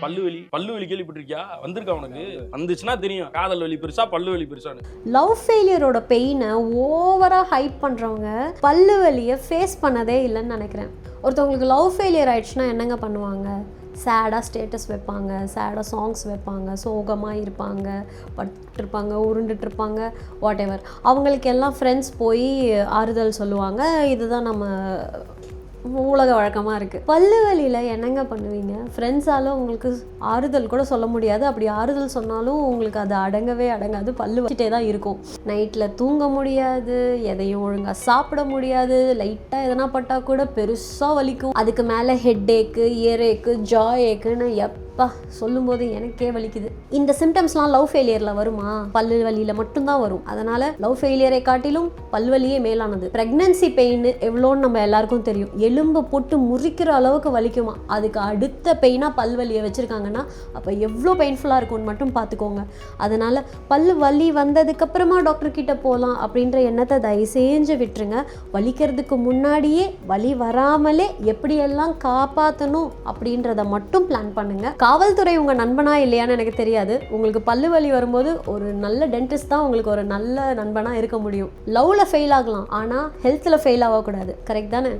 பல்லு வலி கேள்விப்பட்டிருக்கியா? வந்திருக்கா உனக்கு? வந்துச்சுன்னா தெரியும் காதல் வலி பெருசா பல்லு வலி பெருசான்னு. லவ் ஃபெயிலியரோட பெயினை ஓவரா ஹைப் பண்றவங்க பல்லு வலியை ஃபேஸ் பண்ணதே இல்லைன்னு நினைக்கிறேன். ஒருத்தவங்களுக்கு லவ் ஃபெயிலியர் ஆயிடுச்சுன்னா என்னங்க பண்ணுவாங்க? சேடாக ஸ்டேட்டஸ் வைப்பாங்க, சேடாக சாங்ஸ் வைப்பாங்க, சோகமாக இருப்பாங்க, படுத்துட்ருப்பாங்க, உருண்டுட்ருப்பாங்க, வாட் எவர். அவங்களுக்கு எல்லாம் ஃப்ரெண்ட்ஸ் போய் ஆறுதல் சொல்லுவாங்க. இதுதான் நம்ம உலக வழக்கமாக இருக்குது. பல்லு வலியில் என்னங்க பண்ணுவீங்க? ஃப்ரெண்ட்ஸால் உங்களுக்கு ஆறுதல் கூட சொல்ல முடியாது. அப்படி ஆறுதல் சொன்னாலும் உங்களுக்கு அது அடங்கவே அடங்காது. பல்லு வச்சுட்டே தான் இருக்கும். நைட்டில் தூங்க முடியாது, எதையும் ஒழுங்காக சாப்பிட முடியாது, லைட்டாக எதனா பட்டால் கூட பெருசாக வலிக்கும். அதுக்கு மேலே ஹெட் ஏக்கு, இயர் ஏக்கு, ஜா ஏக்குன்னு சொல்லும்போது எனக்கே வலிக்குது. இந்த சிம்டம்ஸ்லாம் லவ் ஃபெயிலியரில் வருமா? பல்லு வலியில் மட்டும்தான் வரும். அதனால் லவ் ஃபெயிலியரை காட்டிலும் பல்வலியே மேலானது. ப்ரெக்னன்சி பெயின் எவ்வளோன்னு நம்ம எல்லாருக்கும் தெரியும். எலும்பு போட்டு முறிக்கிற அளவுக்கு வலிக்குமா. அதுக்கு அடுத்த பெயினாக பல்வலியை வச்சுருக்காங்கன்னா அப்போ எவ்வளோ பெயின்ஃபுல்லாக இருக்கும்னு மட்டும் பார்த்துக்கோங்க. அதனால் பல்லு வலி வந்ததுக்கப்புறமா டாக்டர் கிட்ட போகலாம் அப்படின்ற எண்ணத்தை தயவு செஞ்சு விட்டுருங்க. வலிக்கிறதுக்கு முன்னாடியே வலி வராமலே எப்படியெல்லாம் காப்பாற்றணும் அப்படின்றத மட்டும் பிளான் பண்ணுங்கள். காவல்துறை உங்கள் நண்பனா இல்லையான்னு எனக்கு தெரியாது. உங்களுக்கு பல்லு வலி வரும்போது ஒரு நல்ல டென்டிஸ்ட் தான் உங்களுக்கு ஒரு நல்ல நண்பனாக இருக்க முடியும். லவ்வில் ஃபெயில் ஆகலாம், ஆனால் ஹெல்த்தில் ஃபெயில் ஆகக்கூடாது. கரெக்ட் தானே?